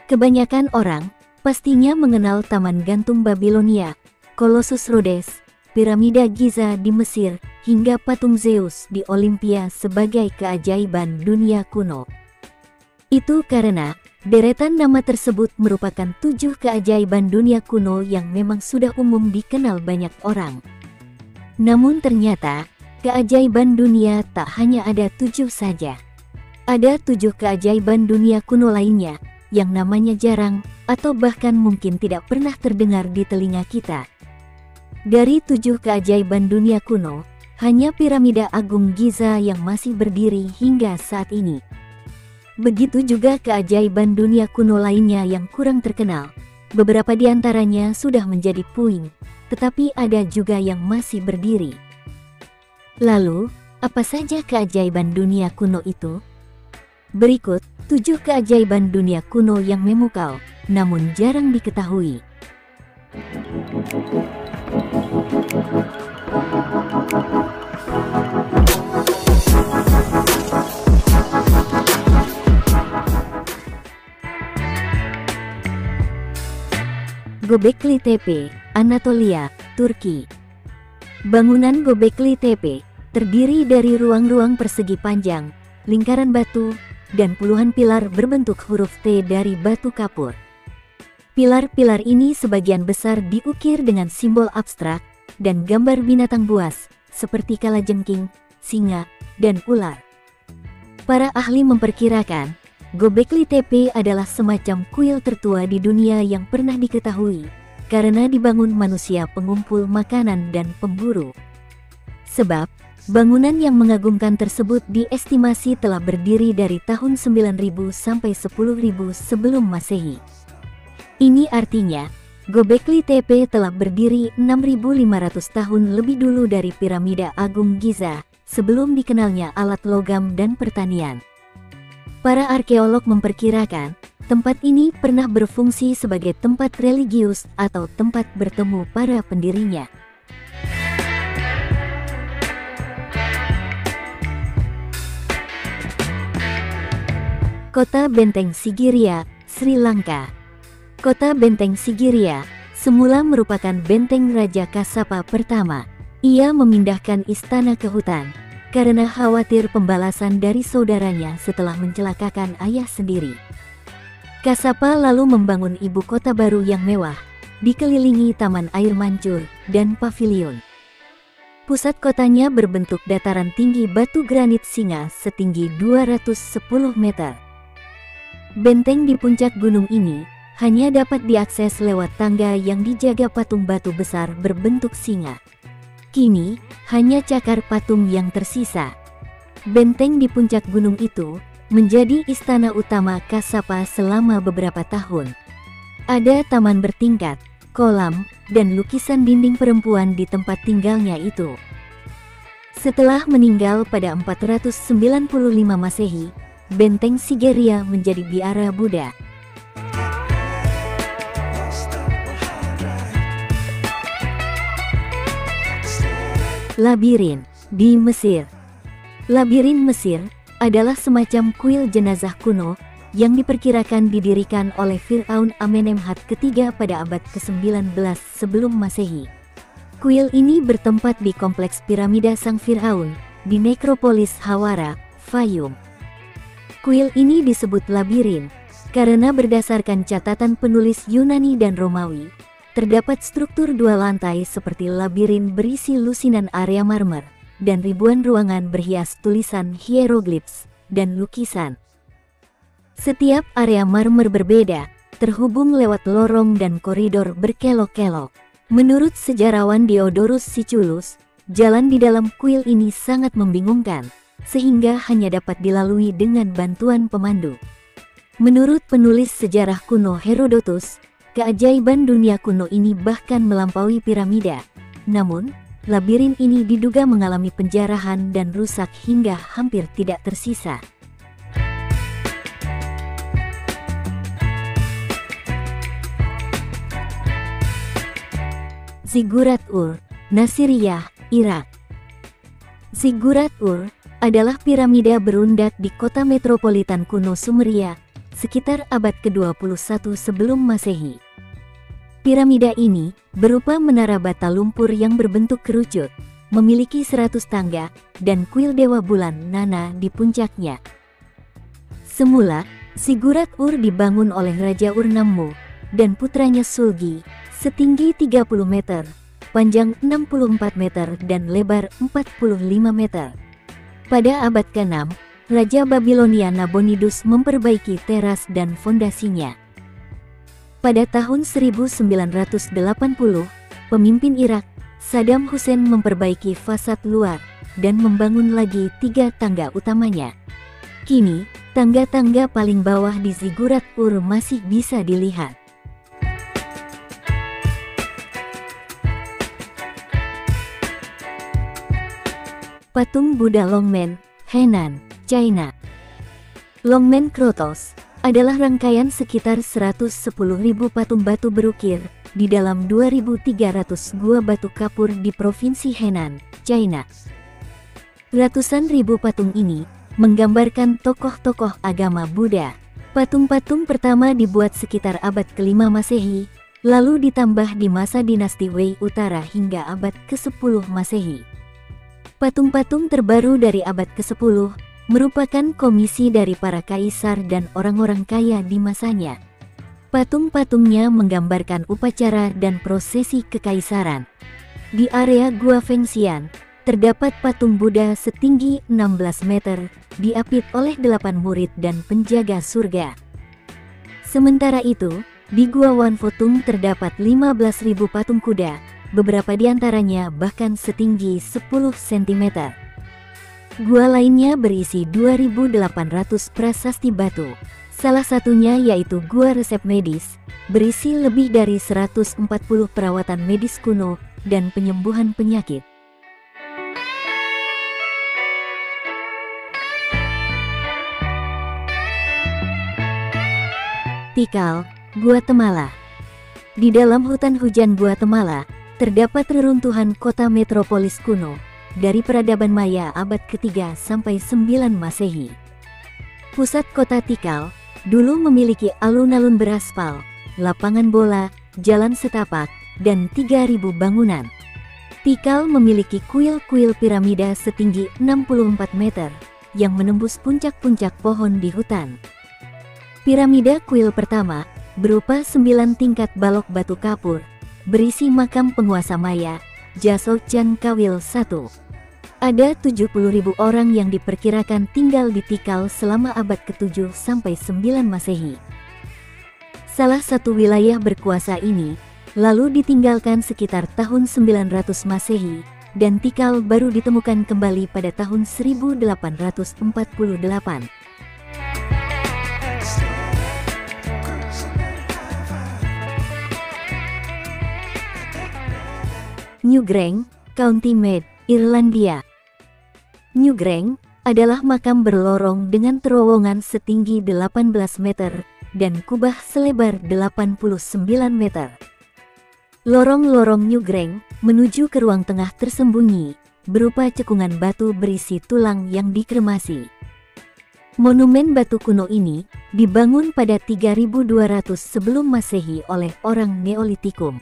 Kebanyakan orang pastinya mengenal Taman Gantung Babilonia, Colossus Rhodes, Piramida Giza di Mesir, hingga patung Zeus di Olimpia sebagai keajaiban dunia kuno. Itu karena deretan nama tersebut merupakan 7 keajaiban dunia kuno yang memang sudah umum dikenal banyak orang. Namun ternyata, keajaiban dunia tak hanya ada 7 saja. Ada 7 keajaiban dunia kuno lainnya, yang namanya jarang, atau bahkan mungkin tidak pernah terdengar di telinga kita. Dari 7 keajaiban dunia kuno, hanya Piramida Agung Giza yang masih berdiri hingga saat ini. Begitu juga keajaiban dunia kuno lainnya yang kurang terkenal. Beberapa di antaranya sudah menjadi puing, tetapi ada juga yang masih berdiri. Lalu, apa saja keajaiban dunia kuno itu? Berikut 7 keajaiban dunia kuno yang memukau, namun jarang diketahui. Göbekli Tepe, Anatolia, Turki. Bangunan Göbekli Tepe terdiri dari ruang-ruang persegi panjang, lingkaran batu, dan puluhan pilar berbentuk huruf T dari batu kapur. Pilar-pilar ini sebagian besar diukir dengan simbol abstrak dan gambar binatang buas seperti kalajengking, singa, dan ular. Para ahli memperkirakan Göbekli Tepe adalah semacam kuil tertua di dunia yang pernah diketahui karena dibangun manusia pengumpul makanan dan pemburu. Sebab, bangunan yang mengagumkan tersebut diestimasi telah berdiri dari tahun 9000 sampai 10.000 sebelum Masehi. Ini artinya, Göbekli Tepe telah berdiri 6.500 tahun lebih dulu dari Piramida Agung Giza, sebelum dikenalnya alat logam dan pertanian. Para arkeolog memperkirakan, tempat ini pernah berfungsi sebagai tempat religius atau tempat bertemu para pendirinya. Kota Benteng Sigiriya, Sri Lanka. Kota Benteng Sigiriya semula merupakan benteng Raja Kasapa pertama. Ia memindahkan istana ke hutan karena khawatir pembalasan dari saudaranya setelah mencelakakan ayah sendiri. Kasapa lalu membangun ibu kota baru yang mewah, dikelilingi taman air mancur dan pavilion. Pusat kotanya berbentuk dataran tinggi batu granit singa setinggi 210 meter. Benteng di puncak gunung ini hanya dapat diakses lewat tangga yang dijaga patung batu besar berbentuk singa. Kini, hanya cakar patung yang tersisa. Benteng di puncak gunung itu menjadi istana utama Kasapa selama beberapa tahun. Ada taman bertingkat, kolam, dan lukisan dinding perempuan di tempat tinggalnya itu. Setelah meninggal pada 495 Masehi, Benteng Sigiriya menjadi biara Buddha. Labirin di Mesir. Labirin Mesir adalah semacam kuil jenazah kuno yang diperkirakan didirikan oleh Fir'aun Amenemhat ketiga pada abad ke-19 sebelum Masehi. Kuil ini bertempat di kompleks piramida Sang Fir'aun di nekropolis Hawara, Fayum. Kuil ini disebut labirin karena berdasarkan catatan penulis Yunani dan Romawi, terdapat struktur 2 lantai seperti labirin berisi lusinan area marmer, dan ribuan ruangan berhias tulisan hieroglifs dan lukisan. Setiap area marmer berbeda, terhubung lewat lorong dan koridor berkelok-kelok. Menurut sejarawan Diodorus Siculus, jalan di dalam kuil ini sangat membingungkan, sehingga hanya dapat dilalui dengan bantuan pemandu. Menurut penulis sejarah kuno Herodotus, keajaiban dunia kuno ini bahkan melampaui piramida. Namun, labirin ini diduga mengalami penjarahan dan rusak hingga hampir tidak tersisa. Ziggurat-ur, Nasiriyah, Irak. Ziggurat-ur adalah piramida berundak di kota metropolitan kuno Sumeria, sekitar abad ke-21 sebelum Masehi. Piramida ini berupa menara bata lumpur yang berbentuk kerucut, memiliki 100 tangga, dan kuil dewa bulan Nana di puncaknya. Semula, Ziggurat Ur dibangun oleh Raja Ur-Nammu dan putranya Sulgi, setinggi 30 meter, panjang 64 meter dan lebar 45 meter. Pada abad ke-6, Raja Babilonia Nabonidus memperbaiki teras dan fondasinya. Pada tahun 1980, pemimpin Irak, Saddam Hussein memperbaiki fasad luar dan membangun lagi 3 tangga utamanya. Kini, tangga-tangga paling bawah di Ziggurat Ur masih bisa dilihat. Patung Buddha Longmen, Henan, China. Longmen Krotos adalah rangkaian sekitar 110.000 patung batu berukir di dalam 2.300 gua batu kapur di Provinsi Henan, China. Ratusan ribu patung ini menggambarkan tokoh-tokoh agama Buddha. Patung-patung pertama dibuat sekitar abad ke-5 Masehi, lalu ditambah di masa dinasti Wei Utara hingga abad ke-10 Masehi. Patung-patung terbaru dari abad ke-10 merupakan komisi dari para kaisar dan orang-orang kaya di masanya. Patung-patungnya menggambarkan upacara dan prosesi kekaisaran. Di area Gua Fengxian, terdapat patung Buddha setinggi 16 meter, diapit oleh 8 murid dan penjaga surga. Sementara itu, di Gua Wanfotung terdapat 15.000 patung kuda, beberapa di antaranya bahkan setinggi 10 cm. Gua lainnya berisi 2.800 prasasti batu. Salah satunya yaitu Gua Resep Medis, berisi lebih dari 140 perawatan medis kuno dan penyembuhan penyakit. Tikal, Guatemala. Di dalam hutan hujan Guatemala, terdapat reruntuhan kota metropolis kuno dari peradaban Maya abad ke-3 sampai 9 Masehi. Pusat kota Tikal dulu memiliki alun-alun beraspal, lapangan bola, jalan setapak, dan 3.000 bangunan. Tikal memiliki kuil-kuil piramida setinggi 64 meter yang menembus puncak-puncak pohon di hutan. Piramida kuil pertama berupa 9 tingkat balok batu kapur, berisi makam penguasa Maya, Jasokchan Kawil I. Ada 70.000 orang yang diperkirakan tinggal di Tikal selama abad ke-7 sampai 9 Masehi. Salah satu wilayah berkuasa ini lalu ditinggalkan sekitar tahun 900 Masehi, dan Tikal baru ditemukan kembali pada tahun 1848. Newgrange, County Meath, Irlandia. Newgrange adalah makam berlorong dengan terowongan setinggi 18 meter dan kubah selebar 89 meter. Lorong-lorong Newgrange menuju ke ruang tengah tersembunyi, berupa cekungan batu berisi tulang yang dikremasi. Monumen batu kuno ini dibangun pada 3200 sebelum Masehi oleh orang Neolitikum.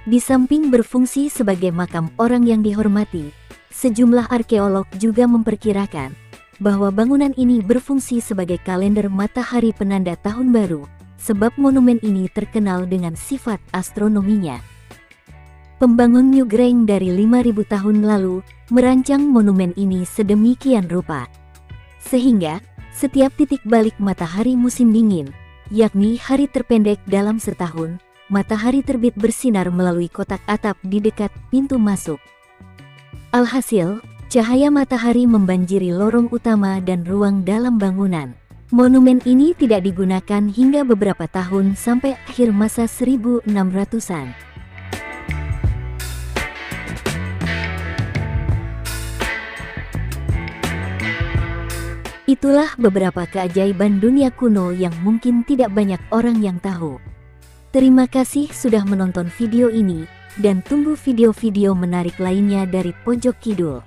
Di samping berfungsi sebagai makam orang yang dihormati, sejumlah arkeolog juga memperkirakan bahwa bangunan ini berfungsi sebagai kalender matahari penanda tahun baru, sebab monumen ini terkenal dengan sifat astronominya. Pembangun Newgrange dari 5.000 tahun lalu merancang monumen ini sedemikian rupa, sehingga setiap titik balik matahari musim dingin, yakni hari terpendek dalam setahun, matahari terbit bersinar melalui kotak atap di dekat pintu masuk. Alhasil, cahaya matahari membanjiri lorong utama dan ruang dalam bangunan. Monumen ini tidak digunakan hingga beberapa tahun sampai akhir masa 1600-an. Itulah beberapa keajaiban dunia kuno yang mungkin tidak banyak orang yang tahu. Terima kasih sudah menonton video ini, dan tunggu video-video menarik lainnya dari Pojok Kidul.